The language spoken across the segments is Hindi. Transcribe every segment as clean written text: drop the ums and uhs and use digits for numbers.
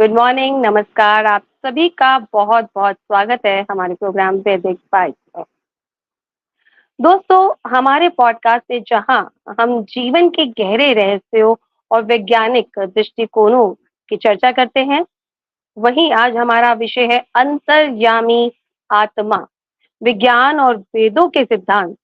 गुड मॉर्निंग, नमस्कार। आप सभी का बहुत-बहुत स्वागत है हमारे प्रोग्राम वैदिक बाइट्स में। दोस्तों, हमारे पॉडकास्ट में जहां हम जीवन के गहरे रहस्यों और वैज्ञानिक दृष्टिकोणों की चर्चा करते हैं, वहीं आज हमारा विषय है अंतर्यामी आत्मा, विज्ञान और वेदों के सिद्धांत।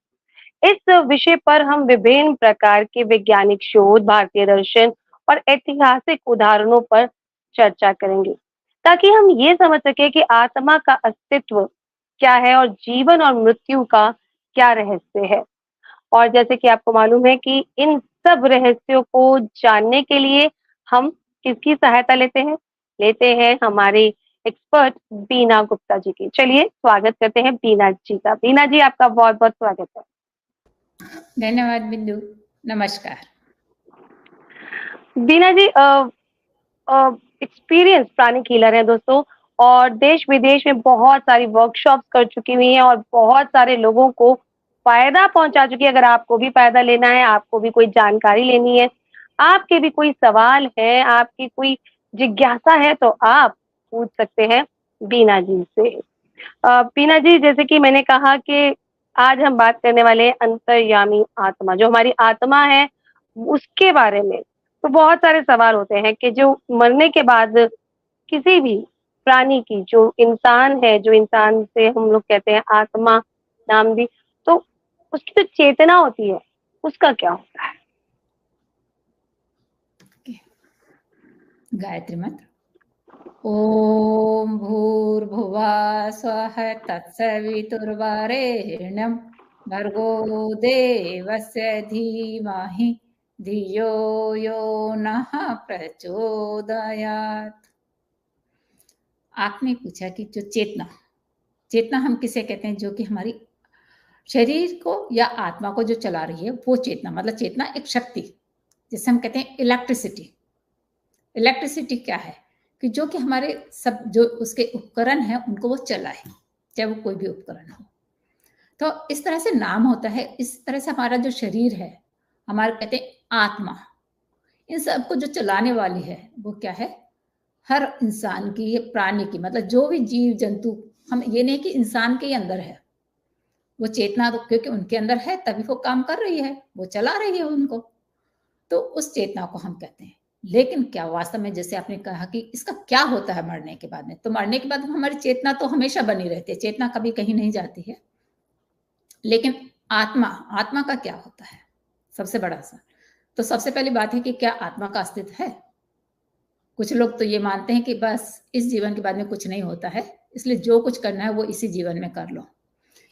इस विषय पर हम विभिन्न प्रकार के वैज्ञानिक शोध, भारतीय दर्शन और ऐतिहासिक उदाहरणों पर चर्चा करेंगे, ताकि हम ये समझ सके कि आत्मा का अस्तित्व क्या है और जीवन और मृत्यु का क्या रहस्य है। और जैसे कि आपको मालूम है कि इन सब रहस्यों को जानने के लिए हम किसकी सहायता लेते हैं हमारे एक्सपर्ट बीना गुप्ता जी की। चलिए स्वागत करते हैं बीना जी का। बीना जी, आपका बहुत-बहुत स्वागत है। धन्यवाद बिंदु। नमस्कार। बीना जी एक्सपीरियंस प्राणिक हीलर हैं दोस्तों, और देश विदेश में बहुत सारी वर्कशॉप्स कर चुकी हुई हैं और बहुत सारे लोगों को फायदा पहुंचा चुकी है। अगर आपको भी फायदा लेना है, आपको भी कोई जानकारी लेनी है, आपके भी कोई सवाल है, आपकी कोई जिज्ञासा है, तो आप पूछ सकते हैं बीना जी से। बीना जी, जैसे कि मैंने कहा कि आज हम बात करने वाले हैं अंतर्यामी आत्मा, जो हमारी आत्मा है उसके बारे में। तो बहुत सारे सवाल होते हैं कि जो मरने के बाद किसी भी प्राणी की, जो इंसान है, जो इंसान से हम लोग कहते हैं आत्मा नाम दी, तो उसकी जो चेतना होती है उसका क्या होता है? गायत्री मंत्र। ओम भूर्भुवः स्वः तत्सवितुर्वरेण्यं भर्गो देवस्य धीमहि धियो यो नः प्रचोदयात्। आपने पूछा कि जो चेतना चेतना हम किसे कहते हैं? जो कि हमारी शरीर को या आत्मा को जो चला रही है वो चेतना, मतलब चेतना एक शक्ति, जिसे हम कहते हैं इलेक्ट्रिसिटी। इलेक्ट्रिसिटी क्या है कि जो कि हमारे सब जो उसके उपकरण हैं उनको वो चलाए, चाहे वो कोई भी उपकरण हो। तो इस तरह से नाम होता है। इस तरह से हमारा जो शरीर है, हमारे कहते हैं आत्मा, इन सबको जो चलाने वाली है वो क्या है? हर इंसान की, ये प्राणी की, मतलब जो भी जीव जंतु, हम ये नहीं कि इंसान के ही अंदर है वो चेतना, तो क्योंकि उनके अंदर है तभी वो काम कर रही है, वो चला रही है उनको, तो उस चेतना को हम कहते हैं। लेकिन क्या वास्तव में, जैसे आपने कहा कि इसका क्या होता है मरने के बाद में, तो मरने के बाद हमारी चेतना तो हमेशा बनी रहती है, चेतना कभी कहीं नहीं जाती है। लेकिन आत्मा, आत्मा का क्या होता है? सबसे बड़ा सा तो सबसे पहली बात है कि क्या आत्मा का अस्तित्व है? कुछ लोग तो ये मानते हैं कि बस इस जीवन के बाद में कुछ नहीं होता है, इसलिए जो कुछ करना है वो इसी जीवन में कर लो,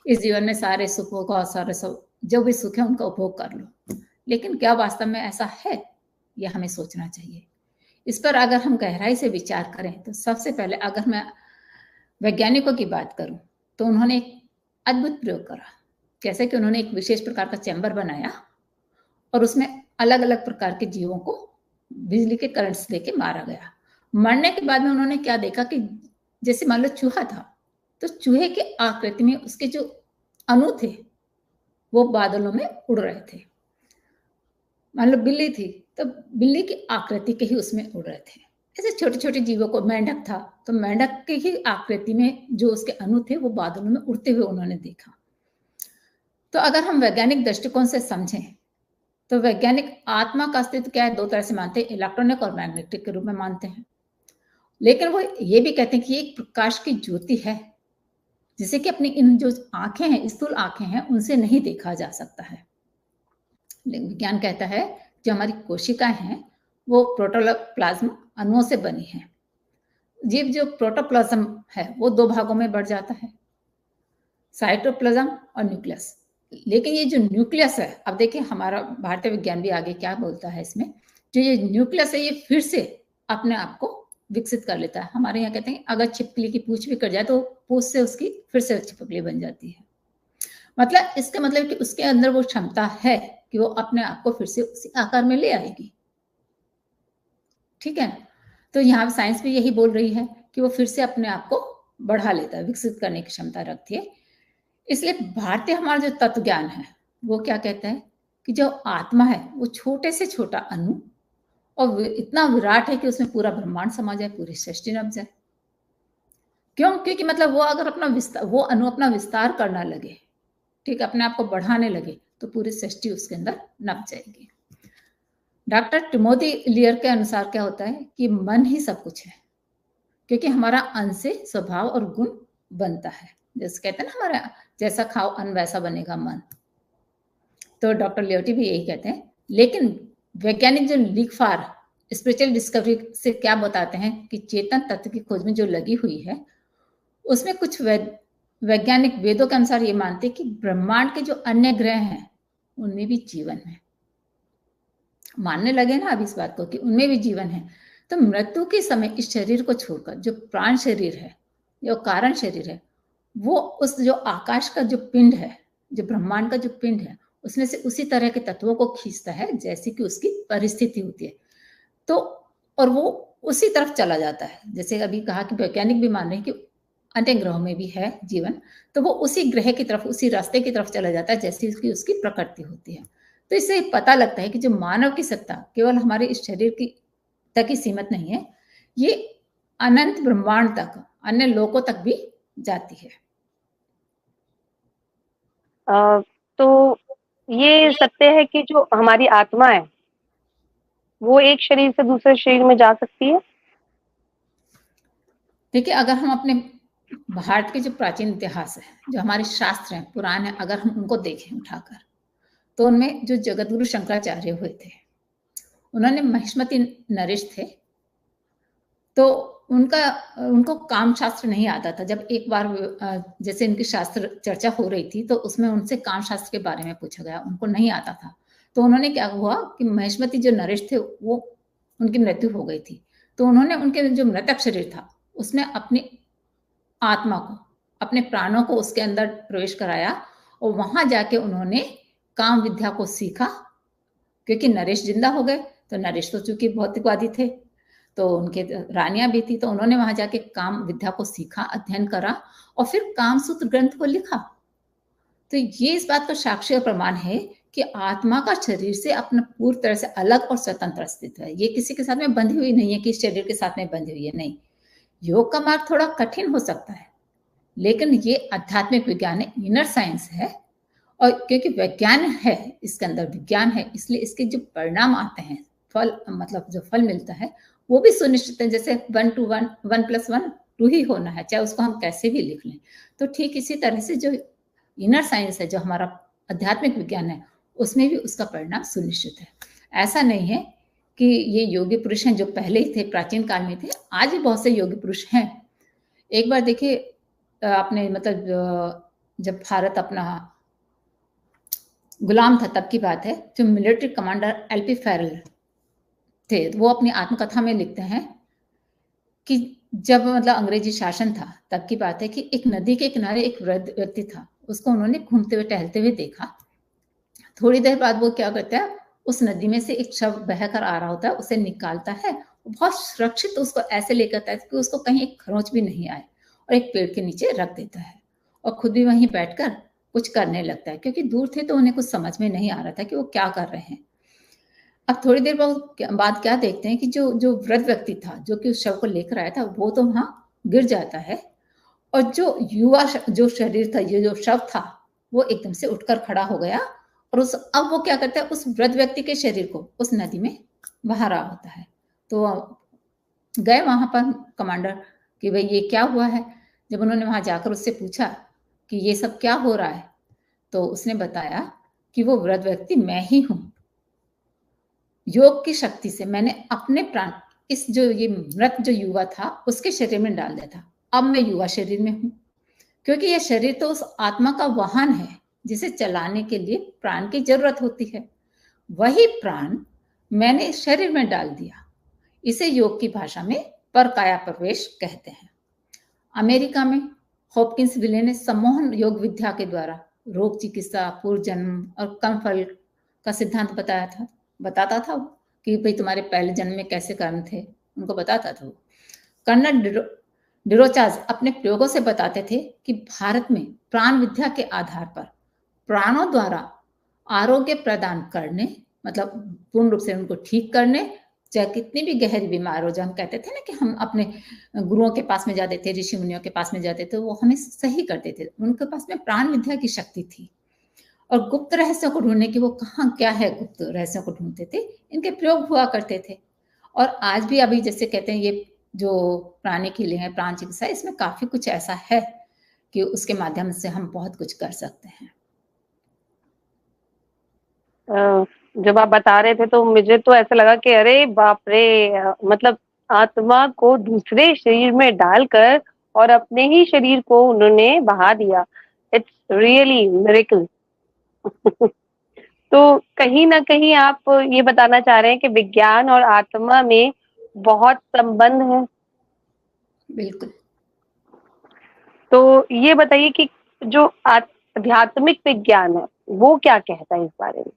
इस जीवन में सारे सुखों का, सारे सब जो भी सुख है उनका उपभोग कर लो। लेकिन क्या वास्तव में ऐसा है? यह हमें सोचना चाहिए। इस पर अगर हम गहराई से विचार करें तो सबसे पहले अगर मैं वैज्ञानिकों की बात करूं तो उन्होंने एक अद्भुत प्रयोग करा। जैसे कि उन्होंने एक विशेष प्रकार का चैम्बर बनाया और उसमें अलग अलग प्रकार के जीवों को बिजली के करंट से देके मारा गया। मरने के बाद में उन्होंने क्या देखा कि जैसे मान लो चूहा था, तो चूहे के आकृति में उसके जो अणु थे वो बादलों में उड़ रहे थे। मान लो बिल्ली थी तो बिल्ली की आकृति के ही उसमें उड़ रहे थे। ऐसे छोटे छोटे जीवों को, मेंढक था तो मेंढक के ही आकृति में जो उसके अणु थे वो बादलों में उड़ते हुए उन्होंने देखा। तो अगर हम वैज्ञानिक दृष्टिकोण से समझें तो वैज्ञानिक आत्मा का अस्तित्व क्या है, दो तरह से मानते हैं, इलेक्ट्रॉनिक और मैग्नेटिक के रूप में मानते हैं। लेकिन वो ये भी कहते हैं कि एक प्रकाश की ज्योति है जिसे कि अपनी इन जो आंखें हैं, स्थूल आंखें हैं, उनसे नहीं देखा जा सकता है। विज्ञान कहता है जो हमारी कोशिकाएं हैं वो प्रोटोप्लाज्म अणुओं से बनी है। जीव जो प्रोटोप्लाज्म है वो दो भागों में बढ़ जाता है, साइटोप्लाज्म और न्यूक्लियस। लेकिन ये जो न्यूक्लियस है, अब देखिए हमारा भारतीय विज्ञान भी आगे क्या बोलता है इसमें, जो ये न्यूक्लियस है ये फिर से अपने आप को विकसित कर लेता है। हमारे यहाँ कहते हैं अगर छिपकली की पूंछ भी कट जाए तो पूंछ से उसकी फिर से छिपकली बन जाती है। मतलब इसका मतलब कि उसके अंदर वो क्षमता है कि वो अपने आप को फिर से उसी आकार में ले आएगी। ठीक है, तो यहाँ साइंस भी यही बोल रही है कि वो फिर से अपने आप को बढ़ा लेता है, विकसित करने की क्षमता रखती है। इसलिए भारतीय हमारा जो तत्व ज्ञान है वो क्या कहता है कि जो आत्मा है वो छोटे से छोटा अणु और इतना विराट है कि उसमें पूरा ब्रह्मांड समा जाए, पूरी सृष्टि नप जाए। क्यों? क्योंकि मतलब वो अगर वो अणु अपना विस्तार करना लगे, ठीक, अपने आप को बढ़ाने लगे, तो पूरी सृष्टि उसके अंदर नप जाएगी। डॉक्टर टिमोथी लियर के अनुसार क्या होता है कि मन ही सब कुछ है, क्योंकि हमारा अन्न से स्वभाव और गुण बनता है। जैसे कहते हैं ना, हमारा जैसा खाओ अन्न वैसा बनेगा मन। तो डॉक्टर लियोटी भी यही कहते हैं। लेकिन वैज्ञानिक जो लीक फॉर स्पिरिचुअल डिस्कवरी से क्या बताते हैं कि चेतन तत्व की खोज में जो लगी हुई है, उसमें कुछ वैज्ञानिक वेदों के अनुसार ये मानते हैं कि ब्रह्मांड के जो अन्य ग्रह हैं उनमें भी जीवन है। मानने लगे ना अब इस बात को कि उनमें भी जीवन है। तो मृत्यु के समय इस शरीर को छोड़कर जो प्राण शरीर है, जो कारण शरीर है, वो उस जो आकाश का जो पिंड है, जो ब्रह्मांड का जो पिंड है, उसमें से उसी तरह के तत्वों को खींचता है जैसी कि उसकी परिस्थिति होती है। तो और वो उसी तरफ चला जाता है। जैसे अभी कहा कि वैज्ञानिक भी मान रहे हैं कि अन्य ग्रहों में भी है जीवन, तो वो उसी ग्रह की तरफ, उसी रास्ते की तरफ चला जाता है जैसी कि उसकी प्रकृति होती है। तो इससे पता लगता है कि जो मानव की सत्ता केवल हमारे इस शरीर की तक ही सीमित नहीं है, ये अनंत ब्रह्मांड तक, अन्य लोकों तक भी जाती है। तो ये सत्य है कि जो हमारी आत्मा है वो एक शरीर से दूसरे शरीर में जा सकती है। देखिए, अगर हम अपने भारत के जो प्राचीन इतिहास है, जो हमारे शास्त्र हैं, पुराण है, अगर हम उनको देखें उठाकर, तो उनमें जो जगतगुरु शंकराचार्य हुए थे, उन्होंने महिष्मति नरेश थे। तो उनको काम शास्त्र नहीं आता था। जब एक बार जैसे इनकी शास्त्र चर्चा हो रही थी, तो उसमें उनसे काम शास्त्र के बारे में पूछा गया, उनको नहीं आता था। तो उन्होंने क्या हुआ कि महिष्मति जो नरेश थे, वो उनकी मृत्यु हो गई थी। तो उन्होंने उनके जो मृतक शरीर था उसमें अपनी आत्मा को, अपने प्राणों को उसके अंदर प्रवेश कराया और वहां जाके उन्होंने काम विद्या को सीखा। क्योंकि नरेश जिंदा हो गए, तो नरेश तो चूंकि भौतिकवादी थे, तो उनके रानियां भी थी, तो उन्होंने वहां जाके काम विद्या को सीखा, अध्ययन करा और फिर कामसूत्र ग्रंथ को लिखा। तो ये इस बात का साक्ष्य और प्रमाण है कि आत्मा का शरीर से अपना पूरी तरह से अलग और स्वतंत्र अस्तित्व है। ये किसी के साथ में बंधी हुई नहीं है कि शरीर के साथ में बंधी हुई है, नहीं। योग का मार्ग थोड़ा कठिन हो सकता है, लेकिन ये आध्यात्मिक विज्ञान है, इनर साइंस है। और क्योंकि विज्ञान है, इसके अंदर विज्ञान है, इसलिए इसके जो परिणाम आते हैं, फल, मतलब जो फल मिलता है, वो भी सुनिश्चित है। जैसे 1 to 1 1 + 1 2 ही होना है, चाहे उसको हम कैसे भी लिख लें। तो ठीक इसी तरह से जो इनर साइंस है, जो हमारा आध्यात्मिक विज्ञान है, उसमें भी उसका परिणाम सुनिश्चित है। ऐसा नहीं है कि ये योगी पुरुष हैं जो पहले ही थे, प्राचीन काल में थे, आज भी बहुत से योगी पुरुष हैं। एक बार देखिए, आपने मतलब जब भारत अपना गुलाम था तब की बात है, जो मिलिट्री कमांडर एलपी फेरल थे, वो अपनी आत्मकथा में लिखते हैं कि जब मतलब अंग्रेजी शासन था तब की बात है कि एक नदी के किनारे एक वृद्ध व्यक्ति था, उसको उन्होंने घूमते हुए टहलते हुए देखा। थोड़ी देर बाद वो क्या करता है, उस नदी में से एक शव बहकर आ रहा होता है, उसे निकालता है, बहुत सुरक्षित उसको ऐसे लेकर आता है कि उसको कहीं एक खरोंच भी नहीं आए, और एक पेड़ के नीचे रख देता है और खुद भी वहीं बैठकर कुछ करने लगता है। क्योंकि दूर थे तो उन्हें कुछ समझ में नहीं आ रहा था कि वो क्या कर रहे हैं। अब थोड़ी देर बाद क्या देखते हैं कि जो जो वृद्ध व्यक्ति था, जो कि उस शव को लेकर आया था, वो तो वहां गिर जाता है, और जो युवा जो शरीर था, ये जो शव था, वो एकदम से उठकर खड़ा हो गया, और अब वो क्या करता है, उस वृद्ध व्यक्ति के शरीर को उस नदी में बहा रहा होता है। तो गए वहां पर कमांडर कि भाई ये क्या हुआ है। जब उन्होंने वहां जाकर उससे पूछा कि ये सब क्या हो रहा है, तो उसने बताया कि वो वृद्ध व्यक्ति मैं ही हूं। योग की शक्ति से मैंने अपने प्राण इस जो ये मृत जो युवा था उसके शरीर में डाल दिया था। अब मैं युवा शरीर में हूं, क्योंकि यह शरीर तो उस आत्मा का वाहन है जिसे चलाने के लिए प्राण की जरूरत होती है। वही प्राण मैंने इस शरीर में डाल दिया। इसे योग की भाषा में परकाया प्रवेश कहते हैं। अमेरिका में हॉपकिंस विले ने सम्मोहन योग विद्या के द्वारा रोग चिकित्सा, पूर्व जन्म और कर्म फल का सिद्धांत बताता था वो, कि भाई तुम्हारे पहले जन्म में कैसे कर्म थे, उनको बताता था वो। कर्नल डिरोचाज अपने प्रयोगों से बताते थे कि भारत में प्राण विद्या के आधार पर प्राणों द्वारा आरोग्य प्रदान करने, मतलब पूर्ण रूप से उनको ठीक करने चाहे कितनी भी गहरी बीमार हो जाए, हम कहते थे ना कि हम अपने गुरुओं के पास में जाते थे, ऋषि मुनियों के पास में जाते थे, वो हमें सही करते थे। उनके पास में प्राण विद्या की शक्ति थी और गुप्त रहस्यों को ढूंढने की, वो कहाँ क्या है गुप्त रहस्यों को ढूंढते थे, इनके प्रयोग हुआ करते थे। और आज भी अभी जैसे कहते हैं ये जो प्राणी की है प्राण चिकित्सा, इसमें काफी कुछ ऐसा है कि उसके माध्यम से हम बहुत कुछ कर सकते हैं। जब आप बता रहे थे तो मुझे तो ऐसा लगा कि अरे बाप रे, मतलब आत्मा को दूसरे शरीर में डालकर और अपने ही शरीर को उन्होंने बहा दिया। It's really miracle. तो कहीं ना कहीं आप ये बताना चाह रहे हैं कि विज्ञान और आत्मा में बहुत संबंध है। बिल्कुल। तो ये बताइए कि जो आध्यात्मिक विज्ञान है वो क्या कहता है इस बारे में?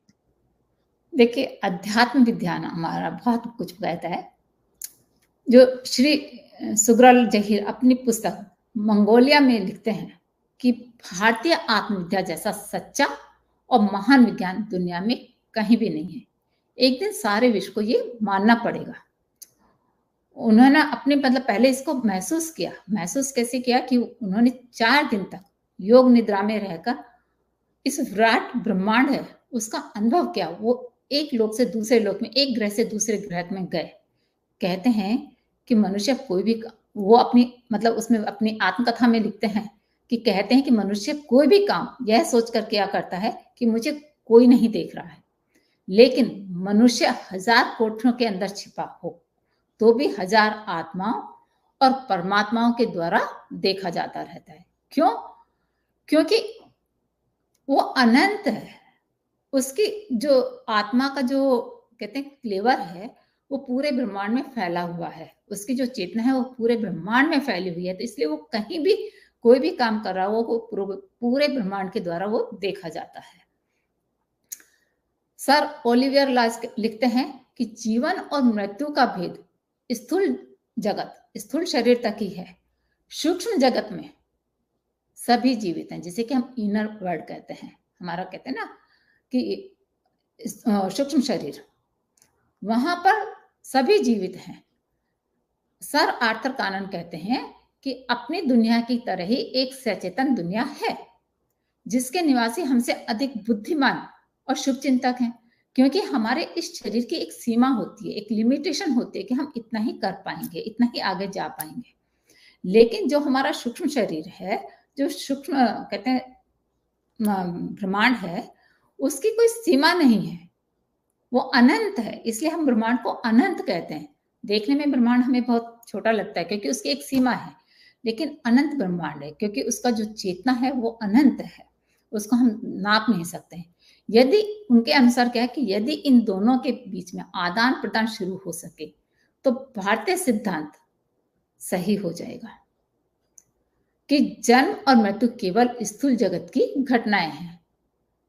देखिए, अध्यात्म विज्ञान हमारा बहुत कुछ कहता है। जो श्री सुग्रल जहीर अपनी पुस्तक मंगोलिया में लिखते हैं कि भारतीय आत्मविद्या जैसा सच्चा और महान विज्ञान दुनिया में कहीं भी नहीं है। एक दिन सारे विश्व को ये मानना पड़ेगा। उन्होंने अपने मतलब पहले इसको महसूस कैसे किया कि उन्होंने 4 दिन तक योग निद्रा में रहकर इस विराट ब्रह्मांड है उसका अनुभव किया। वो एक लोक से दूसरे लोक में, एक ग्रह से दूसरे ग्रह में गए। कहते हैं कि मनुष्य कोई भी, वो अपनी मतलब उसमें अपनी आत्मकथा में लिखते हैं कि कहते हैं कि मनुष्य कोई भी काम यह सोचकर किया करता है कि मुझे कोई नहीं देख रहा है, लेकिन मनुष्य 1000 कोठरियों के अंदर छिपा हो तो भी 1000 आत्माओं और परमात्माओं के द्वारा देखा जाता रहता है। क्यों? क्योंकि वो अनंत है। उसकी जो आत्मा का जो कहते हैं फ्लेवर है वो पूरे ब्रह्मांड में फैला हुआ है। उसकी जो चेतना है वो पूरे ब्रह्मांड में फैली हुई है। तो इसलिए वो कहीं भी कोई भी काम कर रहा हो वो पूरे ब्रह्मांड के द्वारा वो देखा जाता है। सर ओलिवियर लाज लिखते हैं कि जीवन और मृत्यु का भेद स्थूल जगत, स्थूल शरीर तक ही है। सूक्ष्म जगत में सभी जीवित हैं, जिसे कि हम इनर वर्ल्ड कहते हैं। हमारा कहते हैं ना कि सूक्ष्म शरीर, वहां पर सभी जीवित हैं। सर आर्थर कानन कहते हैं कि अपनी दुनिया की तरह ही एक सचेतन दुनिया है जिसके निवासी हमसे अधिक बुद्धिमान और शुभचिंतक हैं, क्योंकि हमारे इस शरीर की एक सीमा होती है, एक लिमिटेशन होती है कि हम इतना ही कर पाएंगे, इतना ही आगे जा पाएंगे। लेकिन जो हमारा सूक्ष्म शरीर है, जो सूक्ष्म कहते हैं ब्रह्मांड है, उसकी कोई सीमा नहीं है, वो अनंत है। इसलिए हम ब्रह्मांड को अनंत कहते हैं। देखने में ब्रह्मांड हमें बहुत छोटा लगता है क्योंकि उसकी एक सीमा है, लेकिन अनंत ब्रह्मांड है क्योंकि उसका जो चेतना है वो अनंत है, उसको हम नाप नहीं सकते हैं। यदि उनके अनुसार क्या है कि यदि इन दोनों के बीच में आदान प्रदान शुरू हो सके तो भारतीय सिद्धांत सही हो जाएगा कि जन्म और मृत्यु केवल स्थूल जगत की घटनाएं हैं।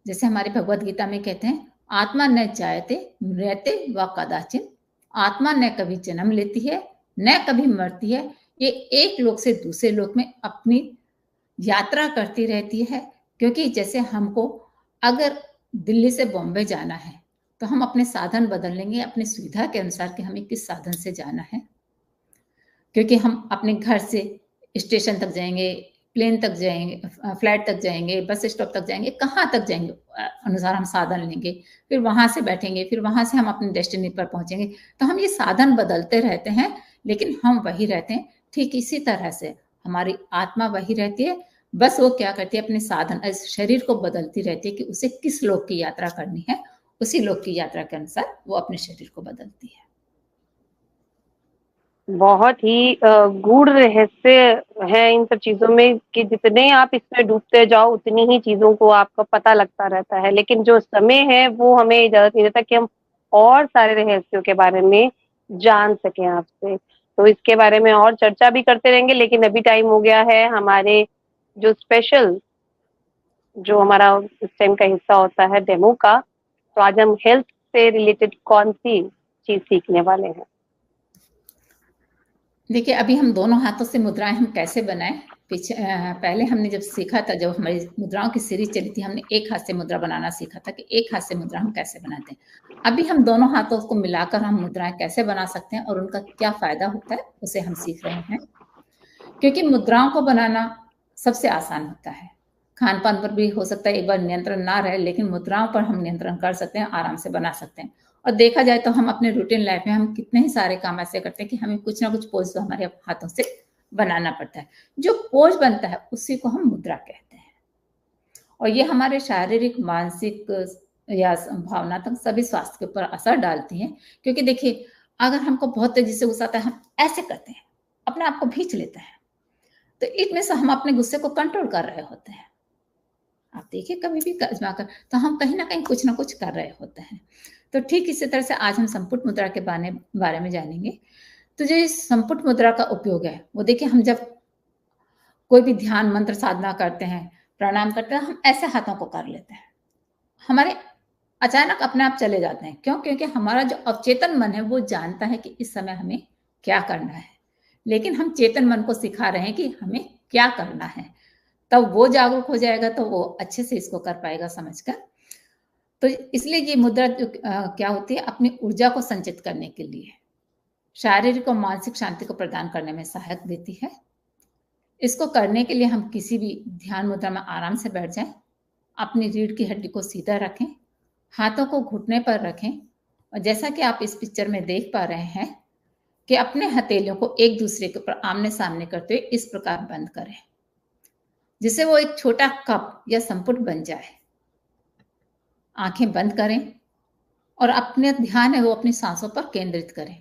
जैसे हमारे भगवत गीता में कहते हैं, आत्मा न जायते मृते व कदाचिन, आत्मा न कभी जन्म लेती है न कभी मरती है, ये एक लोक से दूसरे लोक में अपनी यात्रा करती रहती है। क्योंकि जैसे हमको अगर दिल्ली से बॉम्बे जाना है तो हम अपने साधन बदल लेंगे अपनी सुविधा के अनुसार कि हमें किस साधन से जाना है, क्योंकि हम अपने घर से स्टेशन तक जाएंगे, प्लेन तक जाएंगे, फ्लाइट तक जाएंगे, बस स्टॉप तक जाएंगे, कहाँ तक जाएंगे अनुसार हम साधन लेंगे, फिर वहां से बैठेंगे, फिर वहां से हम अपने डेस्टिनी पर पहुंचेंगे। तो हम ये साधन बदलते रहते हैं लेकिन हम वही रहते हैं। ठीक इसी तरह से हमारी आत्मा वही रहती है, बस वो क्या करती है अपने साधन शरीर को बदलती रहती है कि उसे किस लोक की यात्रा करनी है, उसी लोक की यात्रा के अनुसार वो अपने शरीर को बदलती है। बहुत ही गूढ़ रहस्य है इन सब चीजों में कि जितने आप इसमें डूबते जाओ उतनी ही चीजों को आपका पता लगता रहता है, लेकिन जो समय है वो हमें इजाजत नहीं देता कि हम और सारे रहस्यों के बारे में जान सकें आपसे। तो इसके बारे में और चर्चा भी करते रहेंगे, लेकिन अभी टाइम हो गया है हमारे जो स्पेशल, जो हमारा इस टाइम का हिस्सा होता है डेमो का। तो आज हम हेल्थ से रिलेटेड कौन सी चीज सीखने वाले हैं? देखिए, अभी हम दोनों हाथों से मुद्राएं हम कैसे बनाएं, पहले हमने जब सीखा था, जब हमारी मुद्राओं की सीरीज चली थी, हमने एक हाथ से मुद्रा बनाना सीखा था कि एक हाथ से मुद्रा हम कैसे बनाते हैं। अभी हम दोनों हाथों को मिलाकर हम मुद्राएं कैसे बना सकते हैं और उनका क्या फायदा होता है, उसे हम सीख रहे हैं। क्योंकि मुद्राओं को बनाना सबसे आसान होता है। खान पान पर भी हो सकता है एक बार नियंत्रण ना रहे, लेकिन मुद्राओं पर हम नियंत्रण कर सकते हैं, आराम से बना सकते हैं। और देखा जाए तो हम अपने रूटीन लाइफ में हम कितने ही सारे काम ऐसे करते हैं कि हमें कुछ ना कुछ पोज तो हमारे हाथों से बनाना पड़ता है। जो पोज बनता है उसी को हम मुद्रा कहते हैं। और ये हमारे शारीरिक, मानसिक या भावनात्मक सभी स्वास्थ्य के ऊपर असर डालती हैं। क्योंकि देखिए, अगर हमको बहुत तेजी से गुस्सा आता है, हम ऐसे करते हैं, अपने आप को भींच लेते हैं, तो इतने से हम अपने गुस्से को कंट्रोल कर रहे होते हैं। आप देखिए, कभी भी आजमा कर, तो हम कहीं ना कहीं कुछ ना कुछ कर रहे होते हैं। तो ठीक इसी तरह से आज हम संपुट मुद्रा के बारे में जानेंगे। तो जो संपुट मुद्रा का उपयोग है, वो देखिए, हम जब कोई भी ध्यान मंत्र साधना करते हैं, प्राणायाम करते हैं, हम ऐसे हाथों को कर लेते हैं, हमारे अचानक अपने आप चले जाते हैं। क्यों? क्योंकि हमारा जो अवचेतन मन है वो जानता है कि इस समय हमें क्या करना है, लेकिन हम चेतन मन को सिखा रहे हैं कि हमें क्या करना है। तब वो जागरूक हो जाएगा, तो वो अच्छे से इसको कर पाएगा समझकर। तो इसलिए ये मुद्रा क्या होती है, अपनी ऊर्जा को संचित करने के लिए, शारीरिक और मानसिक शांति को प्रदान करने में सहायक देती है। इसको करने के लिए हम किसी भी ध्यान मुद्रा में आराम से बैठ जाएं, अपनी रीढ़ की हड्डी को सीधा रखें, हाथों को घुटने पर रखें, और जैसा कि आप इस पिक्चर में देख पा रहे हैं कि अपने हथेलियों को एक दूसरे के ऊपर आमने सामने करते हुए इस प्रकार बंद करें, जिससे वो एक छोटा कप या संपुट बन जाए। आंखें बंद करें और अपने ध्यान है वो अपनी सांसों पर केंद्रित करें।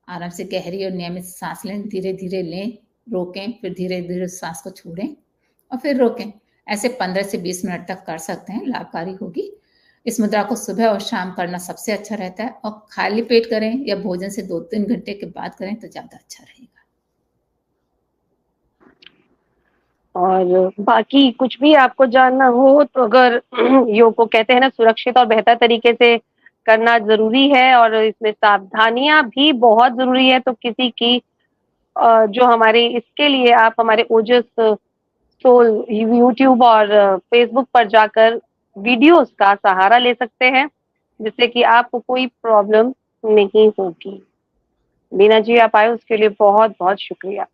आराम से गहरी और नियमित सांस लें, धीरे धीरे लें, रोकें, फिर धीरे धीरे सांस को छोड़ें और फिर रोकें। ऐसे 15 से 20 मिनट तक कर सकते हैं, लाभकारी होगी। इस मुद्रा को सुबह और शाम करना सबसे अच्छा रहता है, और खाली पेट करें या भोजन से 2-3 घंटे के बाद करें तो ज्यादा अच्छा रहेगा। और बाकी कुछ भी आपको जानना हो तो अगर योग को कहते हैं ना, सुरक्षित और बेहतर तरीके से करना ज़रूरी है और इसमें सावधानियाँ भी बहुत ज़रूरी है। तो किसी की जो हमारे इसके लिए आप हमारे ओजस सोल यूट्यूब और फेसबुक पर जाकर वीडियोस का सहारा ले सकते हैं, जिससे कि आपको कोई प्रॉब्लम नहीं होगी। बीना जी, आप आए उसके लिए बहुत-बहुत शुक्रिया।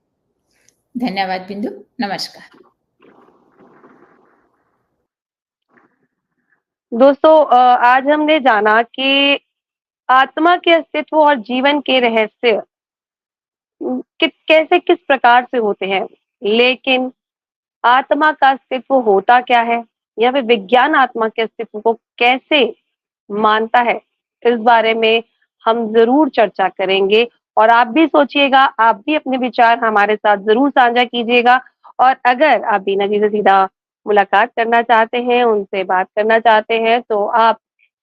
धन्यवाद बिंदु, नमस्कार। दोस्तों, आज हमने जाना कि आत्मा के अस्तित्व और जीवन के रहस्य कैसे किस प्रकार से होते हैं, लेकिन आत्मा का अस्तित्व होता क्या है या फिर विज्ञान आत्मा के अस्तित्व को कैसे मानता है, इस बारे में हम जरूर चर्चा करेंगे। और आप भी सोचिएगा, आप भी अपने विचार हमारे साथ जरूर साझा कीजिएगा। और अगर आप बीना जी से सीधा मुलाकात करना चाहते हैं, उनसे बात करना चाहते हैं, तो आप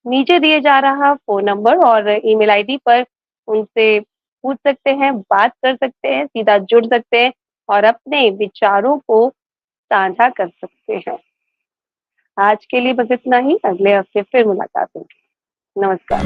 नीचे दिए जा रहा फ़ोन नंबर और ईमेल आईडी पर उनसे पूछ सकते हैं, बात कर सकते हैं, सीधा जुड़ सकते हैं और अपने विचारों को साझा कर सकते हैं। आज के लिए बस इतना ही, अगले हफ्ते फिर मुलाकात होगी। नमस्कार।